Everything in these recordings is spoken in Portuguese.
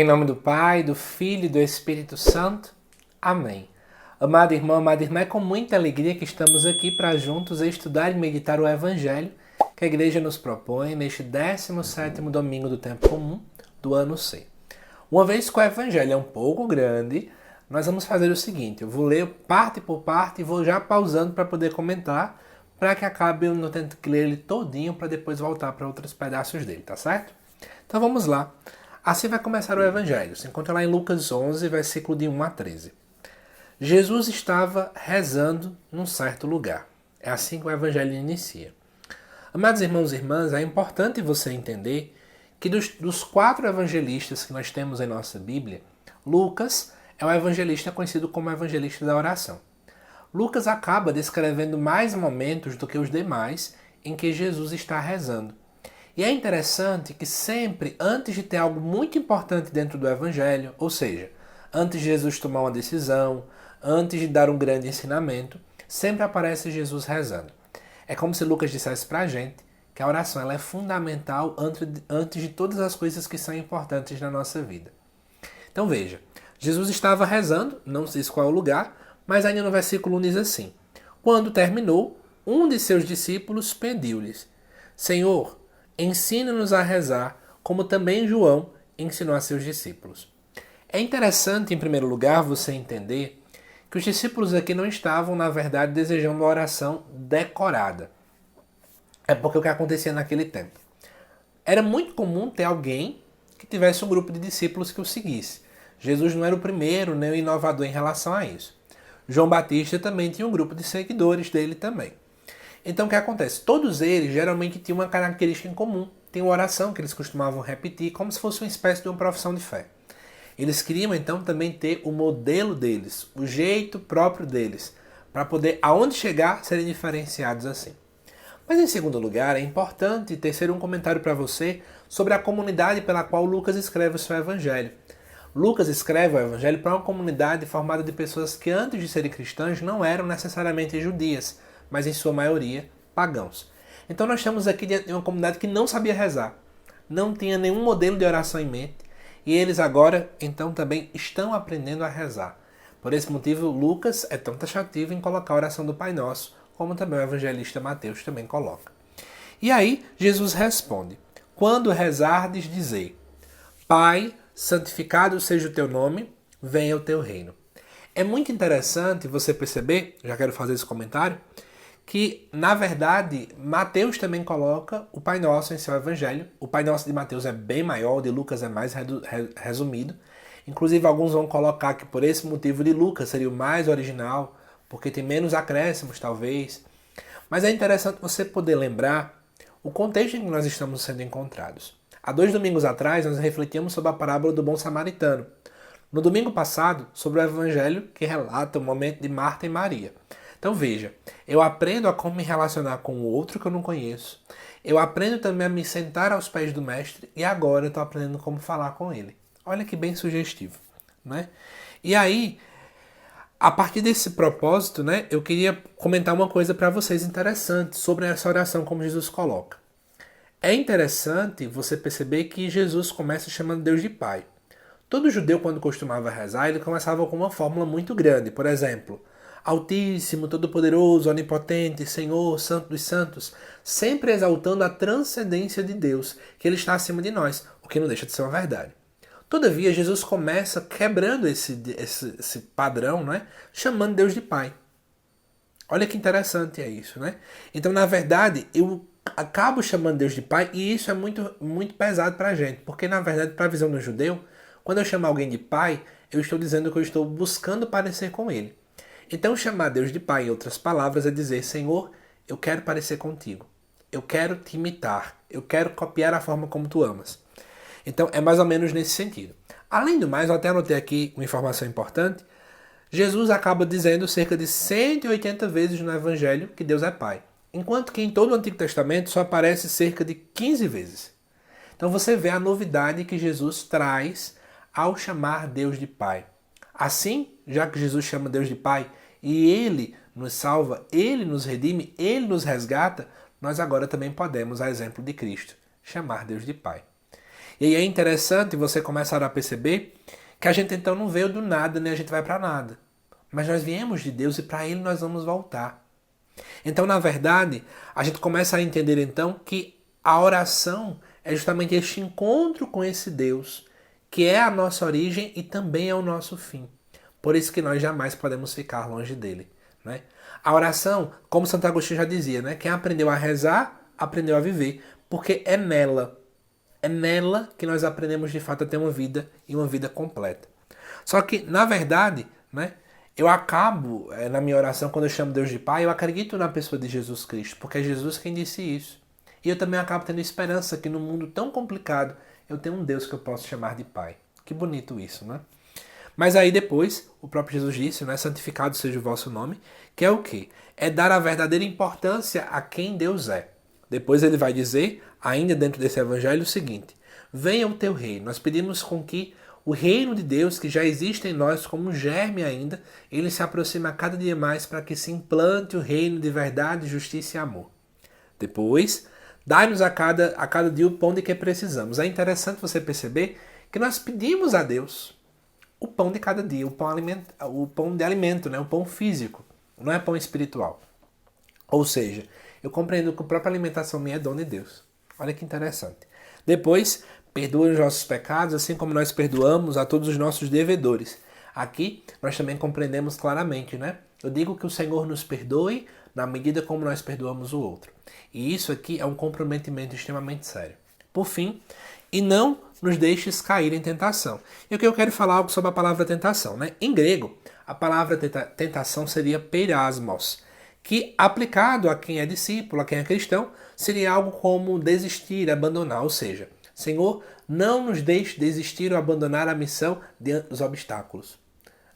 Em nome do Pai, do Filho e do Espírito Santo. Amém. Amado irmão, amada irmã, é com muita alegria que estamos aqui para juntos estudar e meditar o Evangelho que a Igreja nos propõe neste 17º domingo do tempo comum do ano C. Uma vez que o Evangelho é um pouco grande, nós vamos fazer o seguinte, eu vou ler parte por parte e vou já pausando para poder comentar, para que acabe eu não tendo que ler ele todinho para depois voltar para outros pedaços dele, tá certo? Então vamos lá. Assim vai começar o Evangelho. Se encontra lá em Lucas 11, versículo de 1 a 13. Jesus estava rezando num certo lugar. É assim que o Evangelho inicia. Amados irmãos e irmãs, é importante você entender que dos 4 evangelistas que nós temos em nossa Bíblia, Lucas é o evangelista conhecido como evangelista da oração. Lucas acaba descrevendo mais momentos do que os demais em que Jesus está rezando. E é interessante que sempre, antes de ter algo muito importante dentro do Evangelho, ou seja, antes de Jesus tomar uma decisão, antes de dar um grande ensinamento, sempre aparece Jesus rezando. É como se Lucas dissesse para a gente que a oração ela é fundamental antes de todas as coisas que são importantes na nossa vida. Então veja, Jesus estava rezando, não sei qual é o lugar, mas ainda no versículo 1 diz assim: Quando terminou, um de seus discípulos pediu-lhes: Senhor, ensina-nos a rezar, como também João ensinou a seus discípulos. É interessante, em primeiro lugar, você entender que os discípulos aqui não estavam, na verdade, desejando uma oração decorada. É porque o que acontecia naquele tempo. Era muito comum ter alguém que tivesse um grupo de discípulos que o seguisse. Jesus não era o primeiro, nem o inovador em relação a isso. João Batista também tinha um grupo de seguidores dele também. Então o que acontece? Todos eles geralmente tinham uma característica em comum. Tem uma oração que eles costumavam repetir como se fosse uma espécie de uma profissão de fé. Eles queriam então também ter o modelo deles, o jeito próprio deles, para poder, aonde chegar, serem diferenciados assim. Mas em segundo lugar, é importante tecer um comentário para você sobre a comunidade pela qual Lucas escreve o seu evangelho. Lucas escreve o evangelho para uma comunidade formada de pessoas que antes de serem cristãs não eram necessariamente judias, mas em sua maioria pagãos. Então nós estamos aqui diante de uma comunidade que não sabia rezar, não tinha nenhum modelo de oração em mente, e eles agora então também estão aprendendo a rezar. Por esse motivo, Lucas é tão taxativo em colocar a oração do Pai Nosso, como também o evangelista Mateus também coloca. E aí Jesus responde: Quando rezardes, dizei: Pai, santificado seja o teu nome, venha o teu reino. É muito interessante você perceber, já quero fazer esse comentário, que, na verdade, Mateus também coloca o Pai Nosso em seu Evangelho. O Pai Nosso de Mateus é bem maior, o de Lucas é mais resumido. Inclusive, alguns vão colocar que, por esse motivo, de Lucas seria o mais original, porque tem menos acréscimos, talvez. Mas é interessante você poder lembrar o contexto em que nós estamos sendo encontrados. Há 2 domingos atrás, nós refletimos sobre a parábola do bom samaritano. No domingo passado, sobre o Evangelho que relata o momento de Marta e Maria. Então veja, eu aprendo a como me relacionar com o outro que eu não conheço. Eu aprendo também a me sentar aos pés do mestre e agora eu estou aprendendo como falar com ele. Olha que bem sugestivo, né? E aí, a partir desse propósito, né, eu queria comentar uma coisa para vocês interessante sobre essa oração como Jesus coloca. É interessante você perceber que Jesus começa chamando Deus de Pai. Todo judeu, quando costumava rezar, ele começava com uma fórmula muito grande. Por exemplo, Altíssimo, Todo-Poderoso, Onipotente, Senhor, Santo dos Santos, sempre exaltando a transcendência de Deus, que Ele está acima de nós, o que não deixa de ser uma verdade. Todavia, Jesus começa quebrando esse padrão, não é? Chamando Deus de Pai. Olha que interessante é isso, né? Então, na verdade, eu acabo chamando Deus de Pai e isso é muito, muito pesado para a gente, porque, na verdade, para a visão do judeu, quando eu chamo alguém de Pai, eu estou dizendo que eu estou buscando parecer com Ele. Então, chamar Deus de Pai, em outras palavras, é dizer: Senhor, eu quero parecer contigo. Eu quero te imitar. Eu quero copiar a forma como tu amas. Então, é mais ou menos nesse sentido. Além do mais, eu até anotei aqui uma informação importante. Jesus acaba dizendo cerca de 180 vezes no Evangelho que Deus é Pai. Enquanto que em todo o Antigo Testamento só aparece cerca de 15 vezes. Então, você vê a novidade que Jesus traz ao chamar Deus de Pai. Assim, já que Jesus chama Deus de Pai e Ele nos salva, Ele nos redime, Ele nos resgata, nós agora também podemos, a exemplo de Cristo, chamar Deus de Pai. E aí é interessante você começar a perceber que a gente então não veio do nada, nem a gente vai para nada. Mas nós viemos de Deus e para Ele nós vamos voltar. Então, na verdade, a gente começa a entender então que a oração é justamente este encontro com esse Deus, que é a nossa origem e também é o nosso fim. Por isso que nós jamais podemos ficar longe dele. Né? A oração, como Santo Agostinho já dizia, né? Quem aprendeu a rezar, aprendeu a viver, porque é nela que nós aprendemos de fato a ter uma vida e uma vida completa. Só que, na verdade, né, eu acabo, na minha oração, quando eu chamo Deus de Pai, eu acredito na pessoa de Jesus Cristo, porque é Jesus quem disse isso. E eu também acabo tendo esperança que no mundo tão complicado eu tenho um Deus que eu posso chamar de Pai. Que bonito isso, né? Mas aí depois, o próprio Jesus disse, né, santificado seja o vosso nome, que é o quê? É dar a verdadeira importância a quem Deus é. Depois ele vai dizer, ainda dentro desse evangelho, o seguinte: venha o teu reino. Nós pedimos com que o reino de Deus, que já existe em nós como um germe ainda, ele se aproxima a cada dia mais para que se implante o reino de verdade, justiça e amor. Depois, dai-nos a cada dia o pão de que precisamos. É interessante você perceber que nós pedimos a Deus o pão de cada dia, o pão de alimento, né? O pão físico, não é pão espiritual. Ou seja, eu compreendo que a própria alimentação minha é dom de Deus. Olha que interessante. Depois, perdoa os nossos pecados, assim como nós perdoamos a todos os nossos devedores. Aqui, nós também compreendemos claramente, né? Eu digo que o Senhor nos perdoe na medida como nós perdoamos o outro. E isso aqui é um comprometimento extremamente sério. Por fim, e não nos deixes cair em tentação. E o que eu quero falar algo sobre a palavra tentação, né? Em grego, a palavra tentação seria peirasmos, que aplicado a quem é discípulo, a quem é cristão, seria algo como desistir, abandonar, ou seja, Senhor, não nos deixe desistir ou abandonar a missão diante dos obstáculos.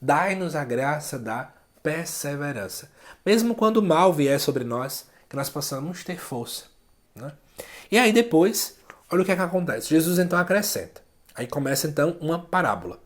Dai-nos a graça da perseverança. Mesmo quando o mal vier sobre nós, que nós possamos ter força. Né? E aí depois, olha o que é que acontece. Jesus então acrescenta. Aí começa então uma parábola.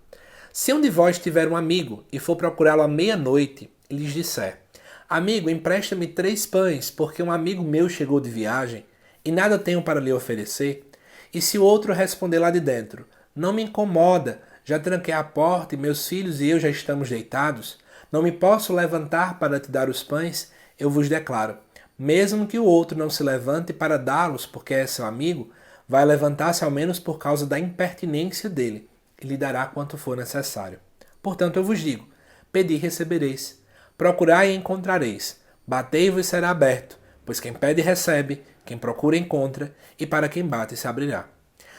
Se um de vós tiver um amigo e for procurá-lo à meia-noite e lhes disser: amigo, empresta-me 3 pães, porque um amigo meu chegou de viagem e nada tenho para lhe oferecer. E se o outro responder lá de dentro: não me incomoda, já tranquei a porta e meus filhos e eu já estamos deitados, não me posso levantar para te dar os pães, eu vos declaro, mesmo que o outro não se levante para dá-los porque é seu amigo, vai levantar-se ao menos por causa da impertinência dele, e lhe dará quanto for necessário. Portanto, eu vos digo: pedi e recebereis, procurai e encontrareis, batei-vos será aberto, pois quem pede recebe, quem procura encontra, e para quem bate se abrirá.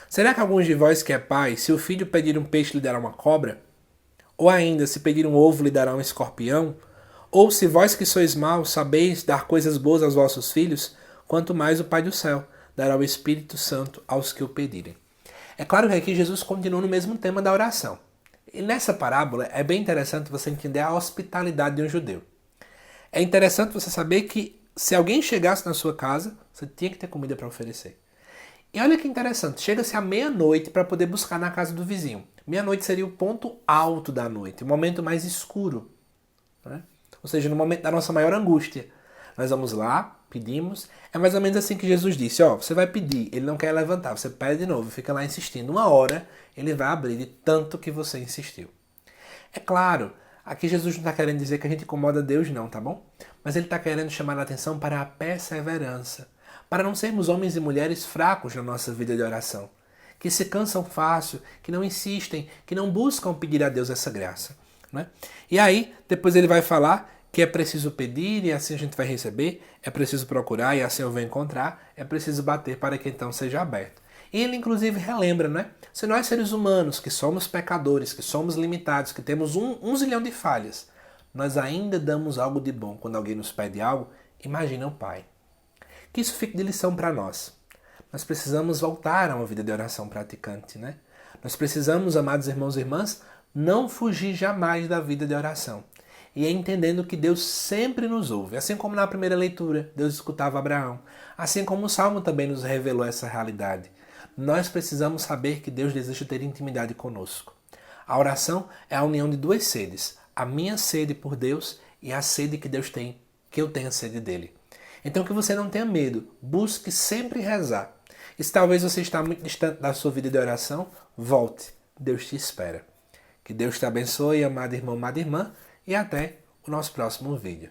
Será que alguns de vós que é pai, se o filho pedir um peixe lhe dará uma cobra? Ou ainda, se pedir um ovo lhe dará um escorpião? Ou se vós que sois maus sabeis dar coisas boas aos vossos filhos, quanto mais o Pai do céu dará o Espírito Santo aos que o pedirem. É claro que aqui Jesus continua no mesmo tema da oração. E nessa parábola é bem interessante você entender a hospitalidade de um judeu. É interessante você saber que se alguém chegasse na sua casa, você tinha que ter comida para oferecer. E olha que interessante, chega-se à meia-noite para poder buscar na casa do vizinho. Meia-noite seria o ponto alto da noite, o momento mais escuro. Né? Ou seja, no momento da nossa maior angústia. Nós vamos lá, pedimos. É mais ou menos assim que Jesus disse: ó, você vai pedir, ele não quer levantar, você pede de novo, fica lá insistindo. 1 hora, ele vai abrir de tanto que você insistiu. É claro, aqui Jesus não está querendo dizer que a gente incomoda Deus não, tá bom? Mas ele está querendo chamar a atenção para a perseverança. Para não sermos homens e mulheres fracos na nossa vida de oração. Que se cansam fácil, que não insistem, que não buscam pedir a Deus essa graça. Né? E aí, depois ele vai falar que é preciso pedir e assim a gente vai receber, é preciso procurar e assim eu vou encontrar, é preciso bater para que então seja aberto. E ele inclusive relembra, né? Se nós seres humanos, que somos pecadores, que somos limitados, que temos um zilhão de falhas, nós ainda damos algo de bom quando alguém nos pede algo, imagina o Pai. Que isso fique de lição para nós. Nós precisamos voltar a uma vida de oração praticante, né? Nós precisamos, amados irmãos e irmãs, não fugir jamais da vida de oração. E é entendendo que Deus sempre nos ouve. Assim como na primeira leitura, Deus escutava Abraão. Assim como o Salmo também nos revelou essa realidade. Nós precisamos saber que Deus deseja ter intimidade conosco. A oração é a união de 2 sedes. A minha sede por Deus e a sede que Deus tem, que eu tenha sede dele. Então que você não tenha medo. Busque sempre rezar. E se talvez você está muito distante da sua vida de oração, volte. Deus te espera. Que Deus te abençoe, amado irmão, amada irmã, e até o nosso próximo vídeo.